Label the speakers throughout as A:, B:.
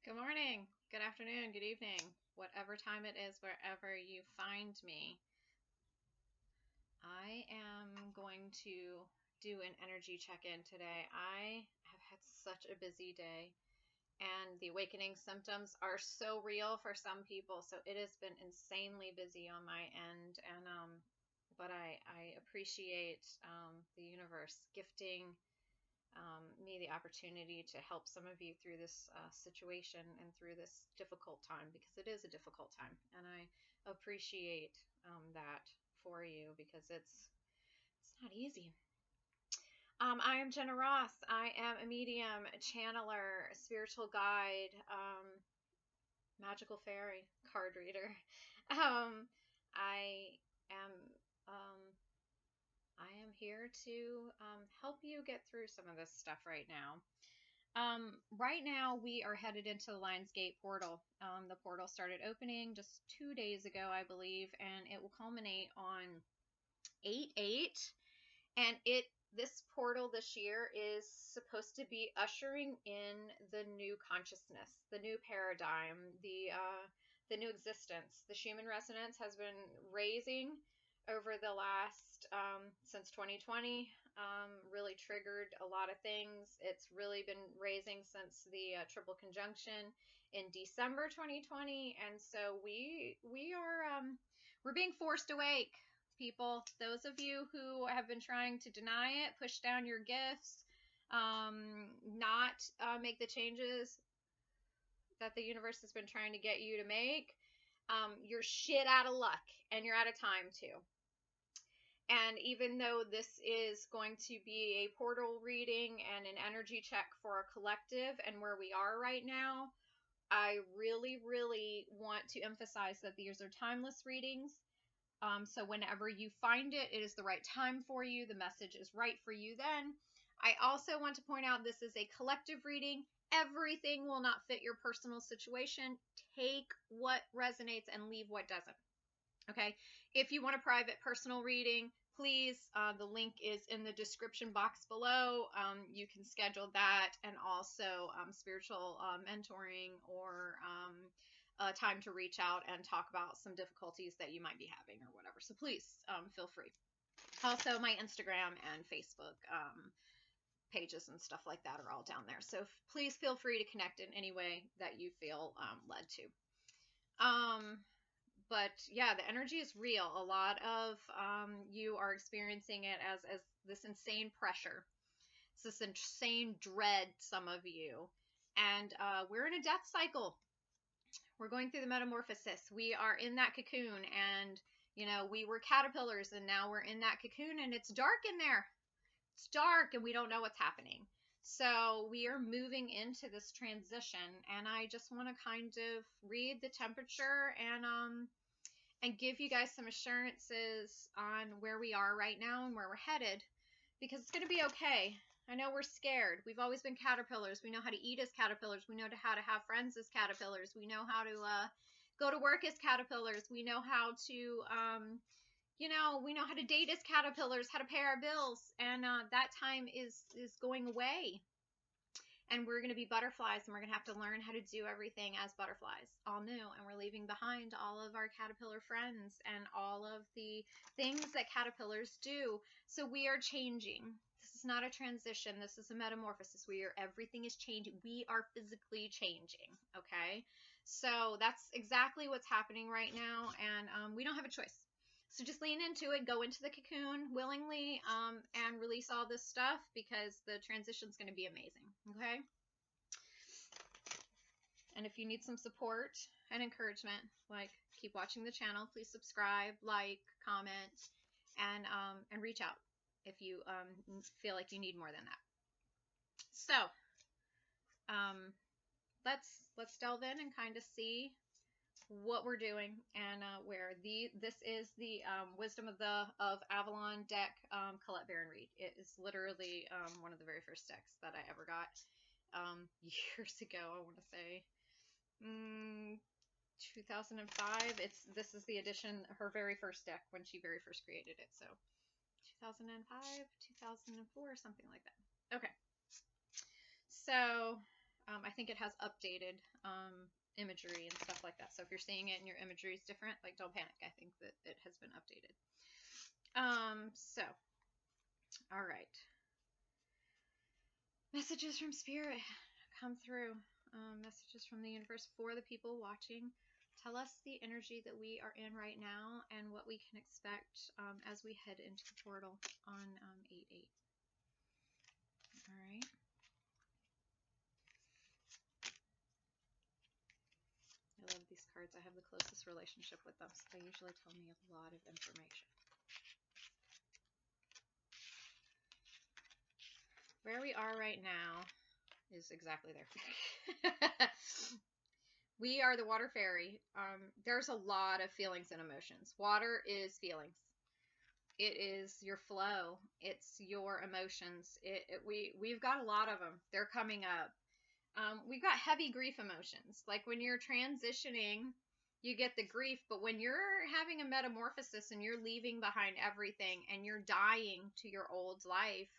A: Good morning, good afternoon, good evening, whatever time it is, wherever you find me. I am going to do an energy check-in today. I have had such a busy day, and the awakening symptoms are so real for some people. So it has been insanely busy on my end, and but I appreciate the universe gifting me the opportunity to help some of you through this situation and through this difficult time, because it is a difficult time, and I appreciate that for you, because it's not easy. I am Jenna Ross. I am a medium, a channeler, a spiritual guide, magical fairy, card reader. Um, I am um, I am here to help you get through some of this stuff right now. Right now we are headed into the Lionsgate portal. The portal started opening just 2 days ago, I believe, and it will culminate on 8/8. And this portal this year is supposed to be ushering in the new consciousness, the new paradigm, the new existence. The Schumann resonance has been raising over the last since 2020. Really triggered a lot of things. It's really been raising since the triple conjunction in December 2020, and so we are we're being forced awake, people. Those of you who have been trying to deny it, push down your gifts, not make the changes that the universe has been trying to get you to make, you're shit out of luck, and you're out of time too. And even though this is going to be a portal reading and an energy check for a collective and where we are right now, I really, really want to emphasize that these are timeless readings. So whenever you find it, it is the right time for you. The message is right for you then. I also want to point out this is a collective reading. Everything will not fit your personal situation. Take what resonates and leave what doesn't. Okay. If you want a private personal reading, please, the link is in the description box below. You can schedule that, and also spiritual mentoring, or time to reach out and talk about some difficulties that you might be having or whatever. So please feel free. Also, my Instagram and Facebook pages and stuff like that are all down there. So please feel free to connect in any way that you feel led to. But yeah, the energy is real. A lot of you are experiencing it as this insane pressure. It's this insane dread, some of you. And we're in a death cycle. We're going through the metamorphosis. We are in that cocoon, and we were caterpillars, and now we're in that cocoon, and it's dark in there. It's dark, and we don't know what's happening. So we are moving into this transition, and I just want to kind of read the temperature and give you guys some assurances on where we are right now and where we're headed, because it's going to be okay. I know we're scared. We've always been caterpillars. We know how to eat as caterpillars. We know how to have friends as caterpillars. We know how to go to work as caterpillars. We know how to, we know how to date as caterpillars, how to pay our bills. And that time is going away. And we're going to be butterflies, and we're going to have to learn how to do everything as butterflies, all new. And we're leaving behind all of our caterpillar friends and all of the things that caterpillars do. So we are changing. This is not a transition. This is a metamorphosis. Everything is changing. We are physically changing. Okay. So that's exactly what's happening right now. And we don't have a choice. So just lean into it, go into the cocoon willingly, and release all this stuff, because the transition is going to be amazing. Okay. And if you need some support and encouragement, like, keep watching the channel. Please subscribe, like, comment, and reach out if you feel like you need more than that. So let's delve in and kind of see what we're doing, and where this is the Wisdom of Avalon deck, Colette Baron Reed. It is literally one of the very first decks that I ever got years ago. I want to say 2005. This is the edition, her very first deck, when she very first created it. So 2005, 2004, something like that. Okay. So I think think it has updated imagery and stuff like that. So if you're seeing it and your imagery is different, like, don't panic. I think that it has been updated. So, all right. Messages from Spirit come through. Messages from the universe for the people watching. Tell us the energy that we are in right now and what we can expect as we head into the portal on 8/8. All right. I love these cards. I have the closest relationship with them, so they usually tell me a lot of information. Where we are right now is exactly there. We are the water fairy. There's a lot of feelings and emotions. Water is feelings. It is your flow. It's your emotions. We've got a lot of them. They're coming up. We've got heavy grief emotions. Like when you're transitioning, you get the grief, but when you're having a metamorphosis and you're leaving behind everything and you're dying to your old life,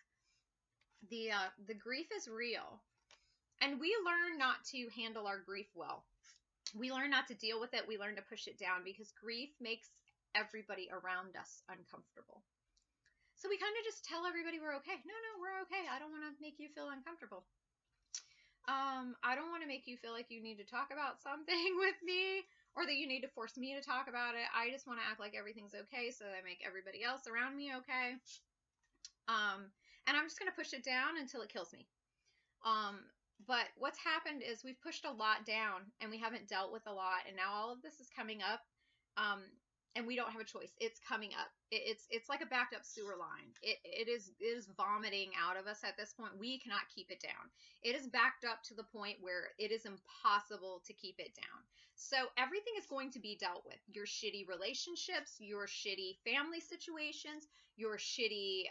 A: the grief is real. And we learn not to handle our grief well. We learn not to deal with it. We learn to push it down because grief makes everybody around us uncomfortable. So we kind of just tell everybody we're okay. No, we're okay. I don't want to make you feel uncomfortable. I don't want to make you feel like you need to talk about something with me or that you need to force me to talk about it. I just want to act like everything's okay so that I make everybody else around me okay. And I'm just going to push it down until it kills me. But what's happened is we've pushed a lot down and we haven't dealt with a lot. And now all of this is coming up. And we don't have a choice. It's coming up. It's like a backed up sewer line. It is vomiting out of us at this point. We cannot keep it down. It is backed up to the point where it is impossible to keep it down. So everything is going to be dealt with. Your shitty relationships, your shitty family situations, your shitty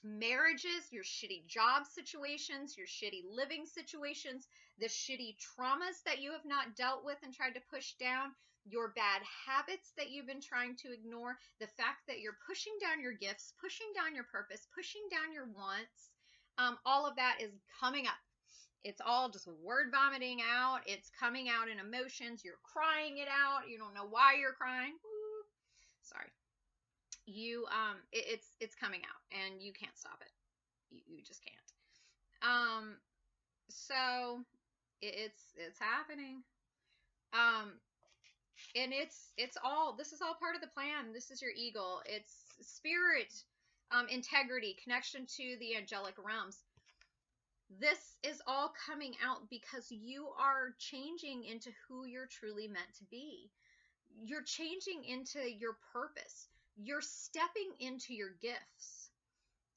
A: marriages, your shitty job situations, your shitty living situations, the shitty traumas that you have not dealt with and tried to push down, your bad habits that you've been trying to ignore, the fact that you're pushing down your gifts, pushing down your purpose, pushing down your wants, all of that is coming up. It's all just word vomiting out. It's coming out in emotions. You're crying it out. You don't know why you're crying. Woo. Sorry. It's coming out and you can't stop it. You just can't. So it's happening. And this is all part of the plan. This is your eagle. It's spirit, integrity, connection to the angelic realms. This is all coming out because you are changing into who you're truly meant to be. You're changing into your purpose. You're stepping into your gifts.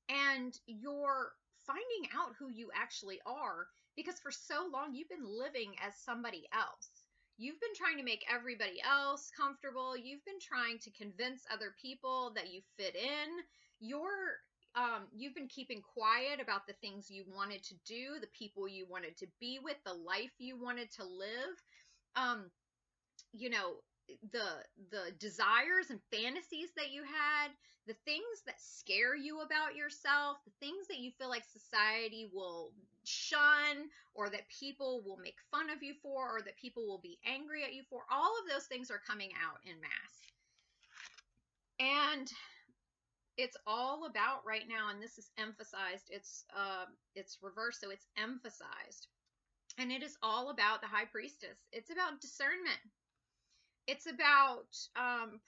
A: And you're finding out who you actually are because for so long you've been living as somebody else. You've been trying to make everybody else comfortable. You've been trying to convince other people that you fit in. You've been keeping quiet about the things you wanted to do, the people you wanted to be with, the life you wanted to live. The desires and fantasies that you had, the things that scare you about yourself, the things that you feel like society will shun or that people will make fun of you for or that people will be angry at you for, all of those things are coming out in mass. And it's all about right now, and this is emphasized, it's reversed, so it's emphasized. And it is all about the high priestess. It's about discernment. It's about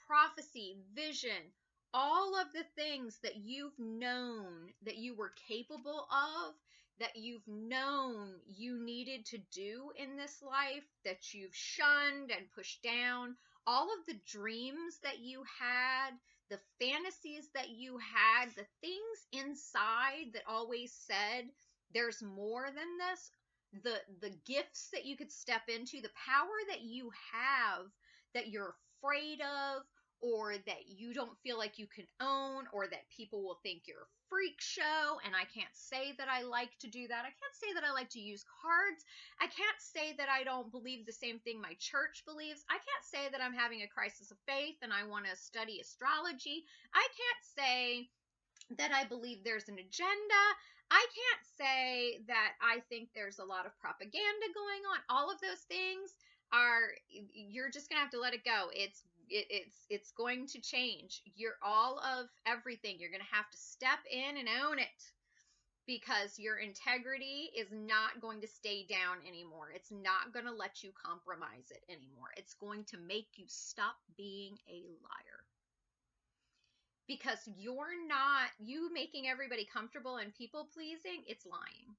A: prophecy, vision, all of the things that you've known that you were capable of, that you've known you needed to do in this life, that you've shunned and pushed down, all of the dreams that you had, the fantasies that you had, the things inside that always said, there's more than this, the gifts that you could step into, the power that you have that you're afraid of, or that you don't feel like you can own, or that people will think you're a freak show. And I can't say that I like to do that. I can't say that I like to use cards. I can't say that I don't believe the same thing my church believes. I can't say that I'm having a crisis of faith and I want to study astrology. I can't say that I believe there's an agenda. I can't say that I think there's a lot of propaganda going on. All of those things are, you're just gonna have to let it go. It's going to change. You're all of everything. You're gonna have to step in and own it, because your integrity is not going to stay down anymore. It's not going to let you compromise it anymore. It's going to make you stop being a liar. Because you making everybody comfortable and people pleasing, it's lying.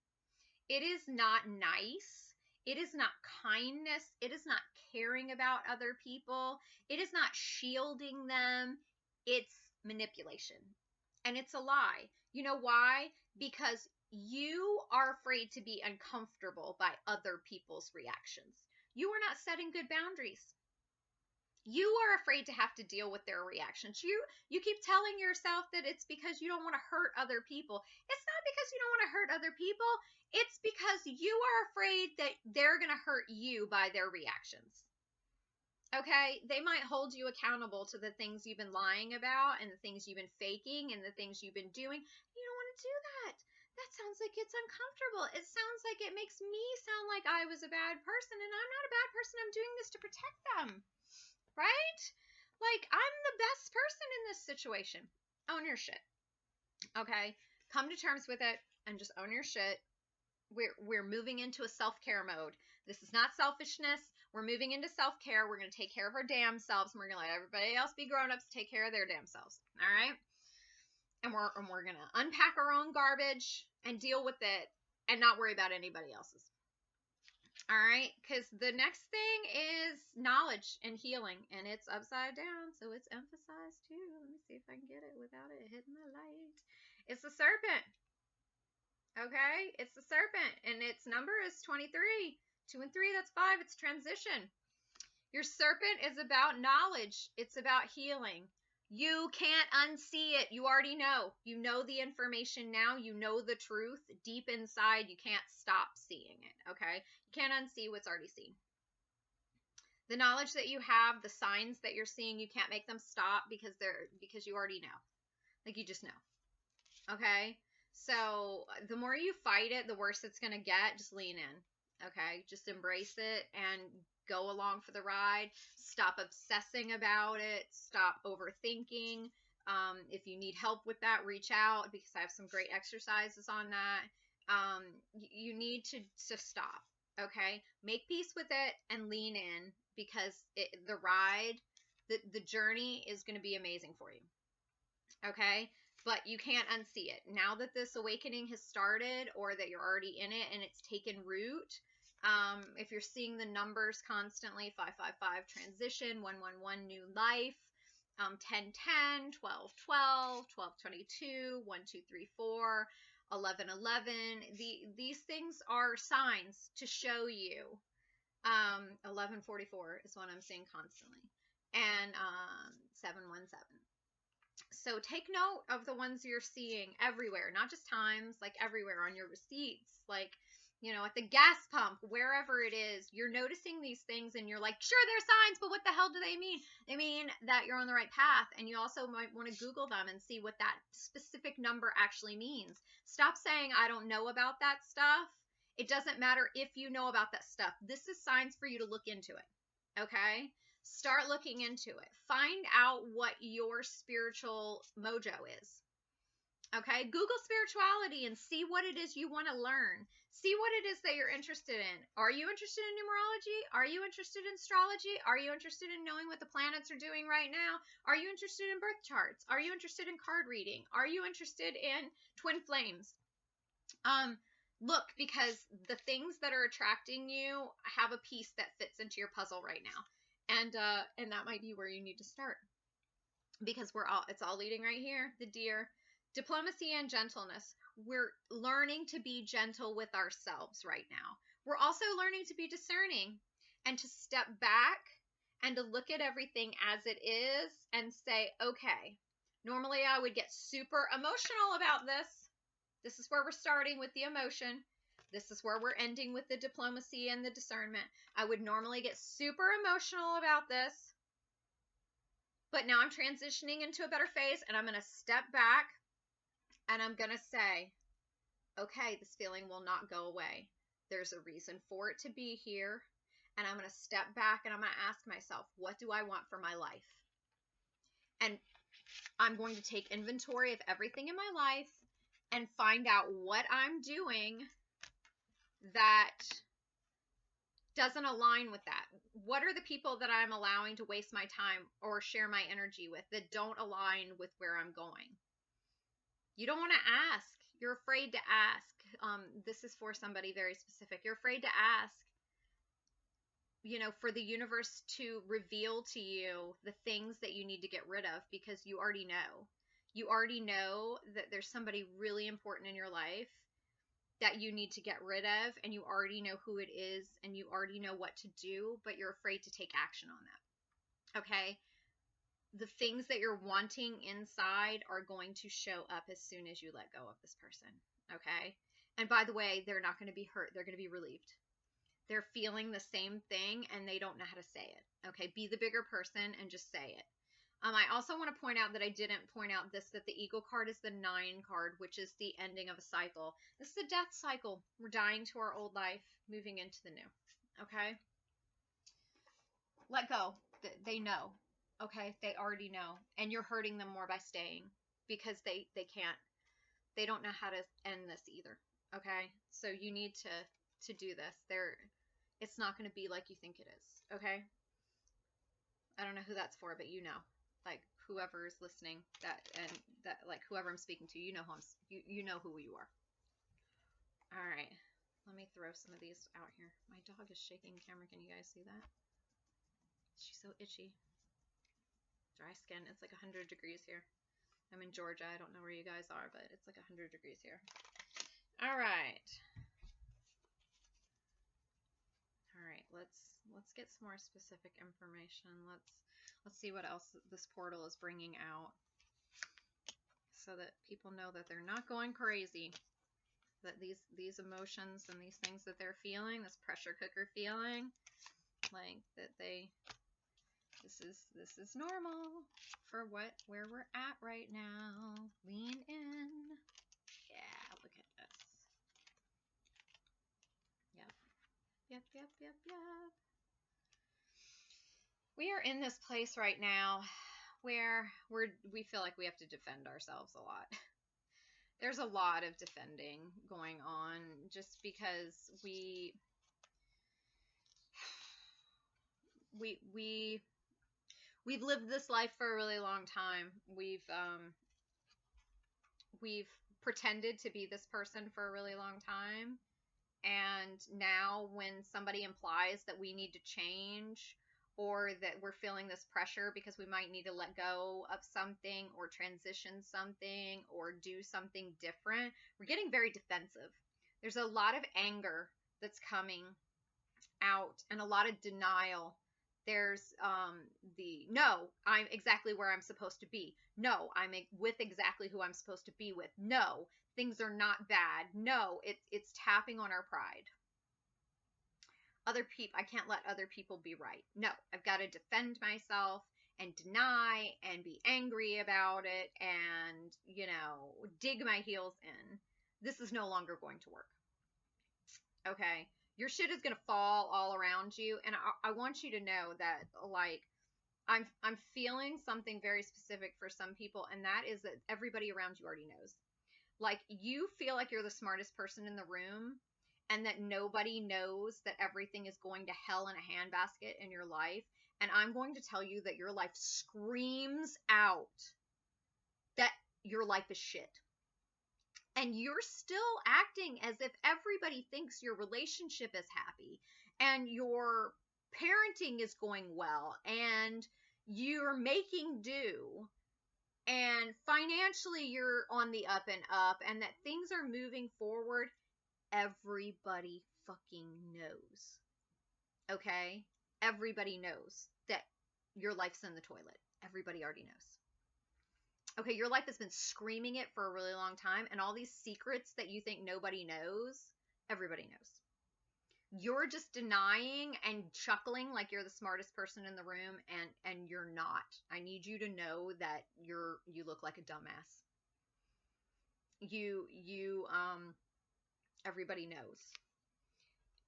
A: It is not nice. It is not kindness. It is not caring about other people. It is not shielding them. It's manipulation. And it's a lie. You know why? Because you are afraid to be uncomfortable by other people's reactions. You are not setting good boundaries. You are afraid to have to deal with their reactions. You keep telling yourself that it's because you don't want to hurt other people. It's not because you don't want to hurt other people. It's because you are afraid that they're going to hurt you by their reactions. Okay? They might hold you accountable to the things you've been lying about and the things you've been faking and the things you've been doing. You don't want to do that. That sounds like it's uncomfortable. It sounds like it makes me sound like I was a bad person, and I'm not a bad person. I'm doing this to protect them. Right? Like, I'm the best person in this situation. Own your shit. Okay? Come to terms with it and just own your shit. We're moving into a self-care mode. This is not selfishness. We're moving into self-care. We're going to take care of our damn selves, and we're going to let everybody else be grown-ups take care of their damn selves. All right? And we're going to unpack our own garbage and deal with it and not worry about anybody else's. All right, because the next thing is knowledge and healing, and it's upside down, so it's emphasized too. Let me see if I can get it without it hitting the light. It's the serpent. Okay, it's the serpent, and its number is 23. 2 and 3, that's 5. It's transition. Your serpent is about knowledge. It's about healing. You can't unsee it. You already know. You know the information now. You know the truth. Deep inside, you can't stop seeing it, okay? You can't unsee what's already seen. The knowledge that you have, the signs that you're seeing, you can't make them stop because you already know. Like, you just know. Okay? So, the more you fight it, the worse it's going to get. Just lean in. Okay? Just embrace it and go along for the ride. Stop obsessing about it. Stop overthinking. If you need help with that, reach out, because I have some great exercises on that. You need to stop. Okay? Make peace with it and lean in, because the ride, the journey is going to be amazing for you. Okay? But you can't unsee it. Now that this awakening has started, or that you're already in it and it's taken root, if you're seeing the numbers constantly, 555 transition, 111 new life, 1010, 1212, 1222, 1234, 1111, these things are signs to show you. 1144 is what I'm seeing constantly, and 717. So take note of the ones you're seeing everywhere, not just times, like everywhere on your receipts, like, at the gas pump, wherever it is. You're noticing these things and you're like, sure, they're signs, but what the hell do they mean? They mean that you're on the right path, and you also might want to Google them and see what that specific number actually means. Stop saying, I don't know about that stuff. It doesn't matter if you know about that stuff. This is signs for you to look into it. Okay? Start looking into it. Find out what your spiritual mojo is. Okay? Google spirituality and see what it is you want to learn. See what it is that you're interested in. Are you interested in numerology? Are you interested in astrology? Are you interested in knowing what the planets are doing right now? Are you interested in birth charts? Are you interested in card reading? Are you interested in twin flames? Look, because the things that are attracting you have a piece that fits into your puzzle right now. And that might be where you need to start, because it's all leading right here. The deer, diplomacy and gentleness. We're learning to be gentle with ourselves right now. We're also learning to be discerning and to step back and to look at everything as it is and say, okay, normally I would get super emotional about this. This is where we're starting with the emotion. This is where we're ending with the diplomacy and the discernment. I would normally get super emotional about this, but now I'm transitioning into a better phase, and I'm going to step back and I'm going to say, okay, this feeling will not go away. There's a reason for it to be here. And I'm going to step back and I'm going to ask myself, what do I want for my life? And I'm going to take inventory of everything in my life and find out what I'm doing that doesn't align with that. What are the people that I'm allowing to waste my time or share my energy with that don't align with where I'm going? You don't want to ask. You're afraid to ask. This is for somebody very specific. You're afraid to ask, for the universe to reveal to you the things that you need to get rid of, because you already know. You already know that there's somebody really important in your life that you need to get rid of, and you already know who it is, and you already know what to do, but you're afraid to take action on that. Okay? The things that you're wanting inside are going to show up as soon as you let go of this person. Okay? And by the way, they're not going to be hurt. They're going to be relieved. They're feeling the same thing and they don't know how to say it. Okay? Be the bigger person and just say it. I also want to point out that I didn't point out this, that the Eagle card is the 9 card, which is the ending of a cycle. This is a death cycle. We're dying to our old life, moving into the new. Okay? Let go. They know. Okay? They already know. And you're hurting them more by staying, because they can't. They don't know how to end this either. Okay? So you need to do this. It's not going to be like you think it is. Okay? I don't know who that's for, but you know. Like, whoever is listening, like whoever I'm speaking to, you know who you are. All right, let me throw some of these out here. My dog is shaking the camera. Can you guys see that? She's so itchy. Dry skin. It's like 100 degrees here. I'm in Georgia. I don't know where you guys are, but it's like 100 degrees here. All right. All right, let's get some more specific information. Let's see what else this portal is bringing out, so that people know that they're not going crazy, that these emotions and these things that they're feeling, this pressure cooker feeling, like that this is normal for where we're at right now. Lean in. Yeah, look at this. Yep. We are in this place right now where we feel like we have to defend ourselves a lot. There's a lot of defending going on, just because we've lived this life for a really long time. We've pretended to be this person for a really long time, and now when somebody implies that we need to change, or that we're feeling this pressure because we might need to let go of something or transition something or do something different, we're getting very defensive. There's a lot of anger that's coming out and a lot of denial. There's no, I'm exactly where I'm supposed to be. No, I'm with exactly who I'm supposed to be with. No, things are not bad. No, it's tapping on our pride. Other people, I can't let other people be right. No, I've got to defend myself and deny and be angry about it and, dig my heels in. This is no longer going to work. Okay? Your shit is going to fall all around you. And I want you to know that, like, I'm feeling something very specific for some people, and that is that everybody around you already knows. Like, you feel like you're the smartest person in the room, and that nobody knows that everything is going to hell in a handbasket in your life. And I'm going to tell you that your life screams out that your life is shit. And you're still acting as if everybody thinks your relationship is happy and your parenting is going well and you're making do and financially you're on the up and up and that things are moving forward. Everybody fucking knows. Okay? Everybody knows that your life's in the toilet. Everybody already knows. Okay, your life has been screaming it for a really long time, and all these secrets that you think nobody knows, everybody knows. You're just denying and chuckling like you're the smartest person in the room, and you're not. I need you to know that you look like a dumbass. You Everybody knows.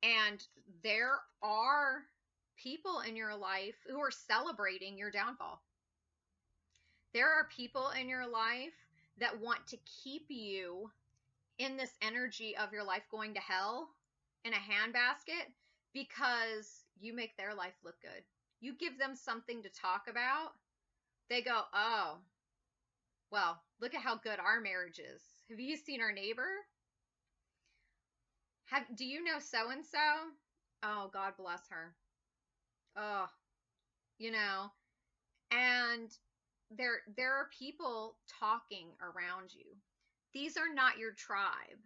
A: And there are people in your life who are celebrating your downfall. There are people in your life that want to keep you in this energy of your life going to hell in a handbasket because you make their life look good. You give them something to talk about. They go, oh, well, look at how good our marriage is. Have you seen our neighbor? Do you know so-and-so? Oh, God bless her. Oh, you know, and there are people talking around you. These are not your tribe.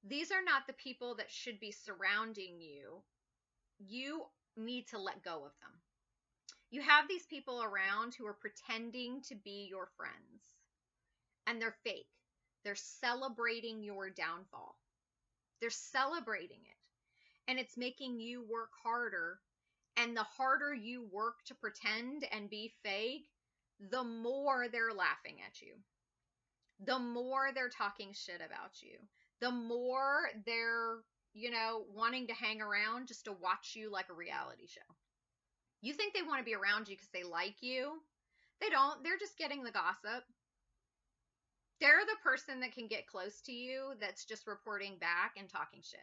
A: These are not the people that should be surrounding you. You need to let go of them. You have these people around who are pretending to be your friends, and they're fake. They're celebrating your downfall. They're celebrating it, and it's making you work harder. And the harder you work to pretend and be fake, the more they're laughing at you. The more they're talking shit about you. The more they're, wanting to hang around just to watch you like a reality show. You think they want to be around you because they like you? They don't. They're just getting the gossip. They're the person that can get close to you that's just reporting back and talking shit.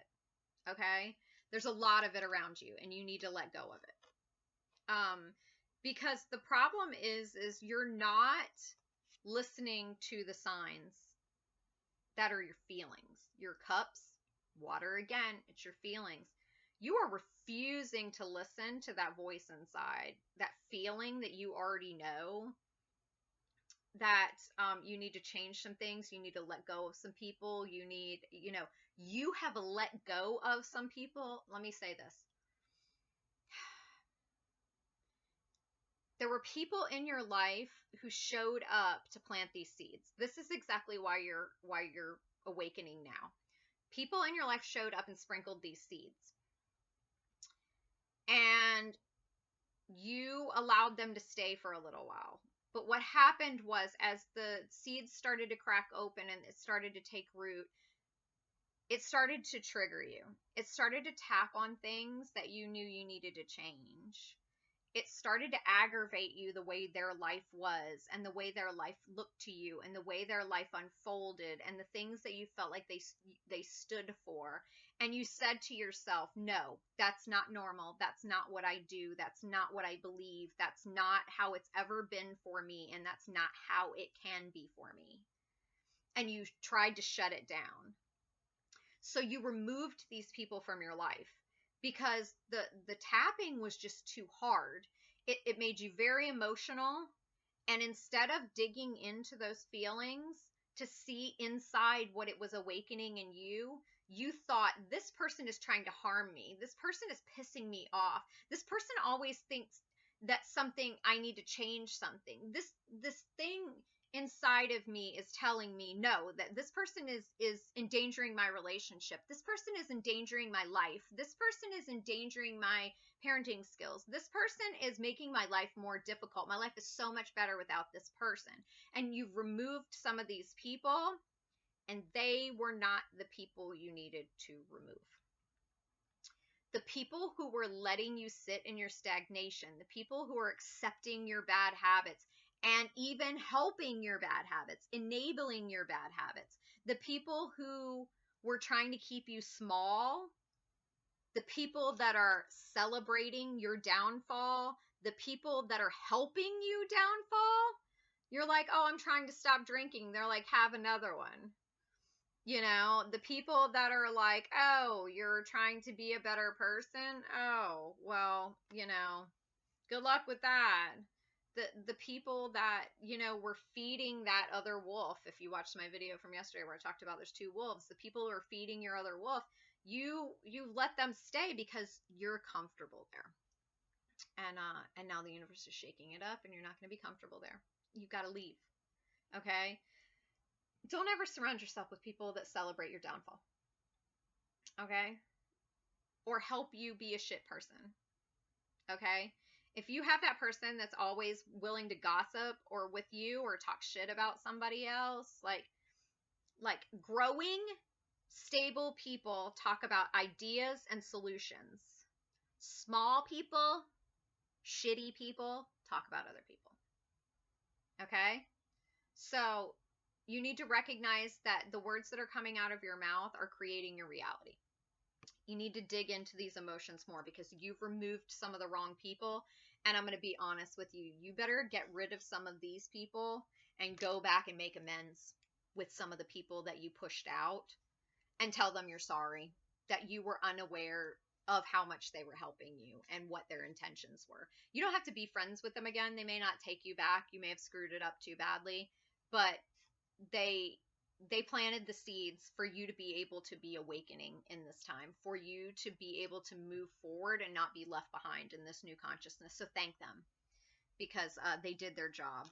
A: Okay? There's a lot of it around you, and you need to let go of it. Because the problem is you're not listening to the signs that are your feelings. Your cups, water again, it's your feelings. You are refusing to listen to that voice inside, that feeling that you already know, that you need to change some things, you need to let go of some people, you have let go of some people. Let me say this. There were people in your life who showed up to plant these seeds. This is exactly why you're awakening now. People in your life showed up and sprinkled these seeds. And you allowed them to stay for a little while. But what happened was, as the seeds started to crack open and it started to take root, it started to trigger you. It started to tap on things that you knew you needed to change. It started to aggravate you the way their life was, and the way their life looked to you, and the way their life unfolded, and the things that you felt like they stood for. And you said to yourself, no, that's not normal. That's not what I do. That's not what I believe. That's not how it's ever been for me, and that's not how it can be for me. And you tried to shut it down. So you removed these people from your life, because the tapping was just too hard. It made you very emotional. And instead of digging into those feelings to see inside what it was awakening in you, you thought, this person is trying to harm me. This person is pissing me off. This person always thinks that I need to change something. This thing inside of me is telling me, no, that this person is endangering my relationship. This person is endangering my life. This person is endangering my parenting skills. This person is making my life more difficult. My life is so much better without this person. And you've removed some of these people, and they were not the people you needed to remove. The people who were letting you sit in your stagnation, the people who are accepting your bad habits, and even helping your bad habits, enabling your bad habits, the people who were trying to keep you small, the people that are celebrating your downfall, the people that are helping you downfall. You're like, oh, I'm trying to stop drinking. They're like, have another one. The people that are like, oh, you're trying to be a better person. Oh, well, good luck with that. The people that, were feeding that other wolf. If you watched my video from yesterday where I talked about there's two wolves, the people who are feeding your other wolf, you let them stay because you're comfortable there. And now the universe is shaking it up, and you're not going to be comfortable there. You've got to leave. Okay? Don't ever surround yourself with people that celebrate your downfall. Okay? Or help you be a shit person. Okay? If you have that person that's always willing to gossip or with you or talk shit about somebody else, like growing Stable people talk about ideas and solutions. Small people, shitty people, talk about other people. Okay? So you need to recognize that the words that are coming out of your mouth are creating your reality. You need to dig into these emotions more because you've removed some of the wrong people. And I'm going to be honest with you. You better get rid of some of these people and go back and make amends with some of the people that you pushed out and tell them you're sorry, that you were unaware of how much they were helping you and what their intentions were. You don't have to be friends with them again. They may not take you back. You may have screwed it up too badly, but they planted the seeds for you to be able to be awakening in this time, for you to be able to move forward and not be left behind in this new consciousness. So thank them because they did their job.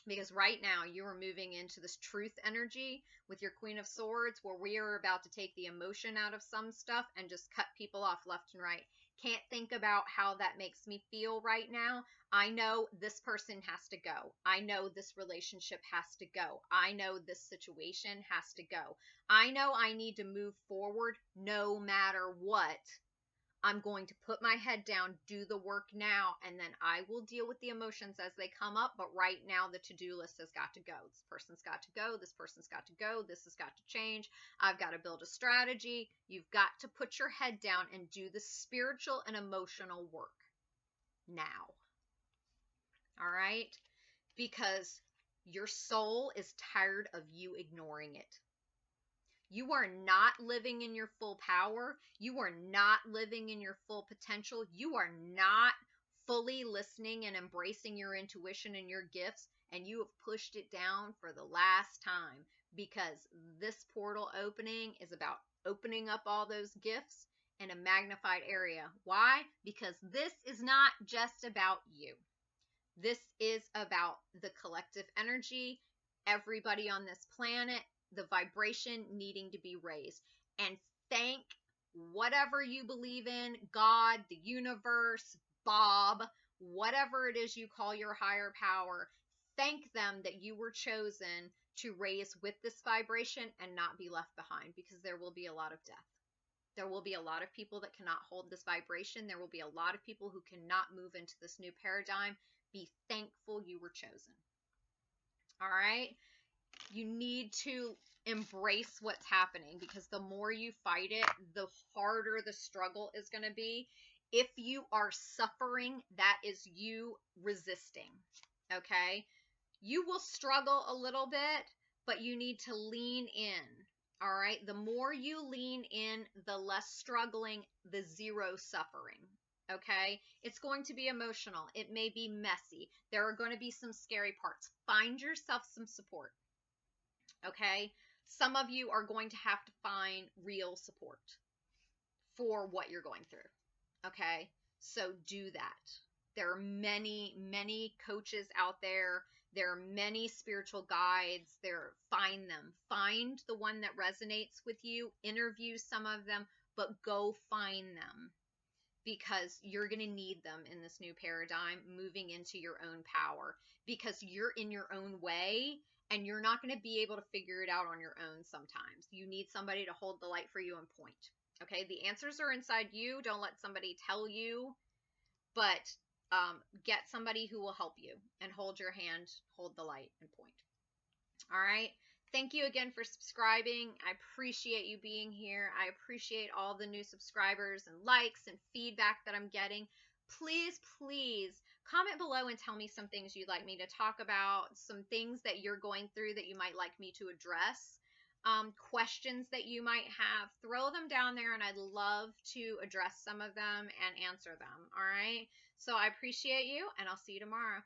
A: Because right now you are moving into this truth energy with your Queen of Swords, where we are about to take the emotion out of some stuff and just cut people off left and right. Can't think about how that makes me feel right now. I know this person has to go. I know this relationship has to go. I know this situation has to go. I know I need to move forward no matter what. I'm going to put my head down, do the work now, and then I will deal with the emotions as they come up. But right now, the to-do list has got to go. This person's got to go. This person's got to go. This has got to change. I've got to build a strategy. You've got to put your head down and do the spiritual and emotional work now. All right? Because your soul is tired of you ignoring it. You are not living in your full power. You are not living in your full potential. You are not fully listening and embracing your intuition and your gifts, and you have pushed it down for the last time because this portal opening is about opening up all those gifts in a magnified area. Why? Because this is not just about you. This is about the collective energy, everybody on this planet, the vibration needing to be raised. And thank whatever you believe in, God, the universe, Bob, whatever it is you call your higher power, thank them that you were chosen to raise with this vibration and not be left behind, because there will be a lot of death. There will be a lot of people that cannot hold this vibration. There will be a lot of people who cannot move into this new paradigm. Be thankful you were chosen. All right? You need to embrace what's happening, because the more you fight it, the harder the struggle is going to be. If you are suffering, that is you resisting. Okay? You will struggle a little bit, but you need to lean in. All right? The more you lean in, the less struggling, the zero suffering. Okay? It's going to be emotional. It may be messy. There are going to be some scary parts. Find yourself some support. Okay? Some of you are going to have to find real support for what you're going through. Okay? So do that. There are many, many coaches out there. There are many spiritual guides. Find them. Find the one that resonates with you. Interview some of them, but go find them, because you're going to need them in this new paradigm, moving into your own power, because you're in your own way and you're not going to be able to figure it out on your own sometimes. You need somebody to hold the light for you and point. Okay, the answers are inside you. Don't let somebody tell you, but get somebody who will help you and hold your hand, hold the light, and point. All right. Thank you again for subscribing. I appreciate you being here. I appreciate all the new subscribers and likes and feedback that I'm getting. Please, please comment below and tell me some things you'd like me to talk about, some things that you're going through that you might like me to address, questions that you might have. Throw them down there, and I'd love to address some of them and answer them. All right. So I appreciate you, and I'll see you tomorrow.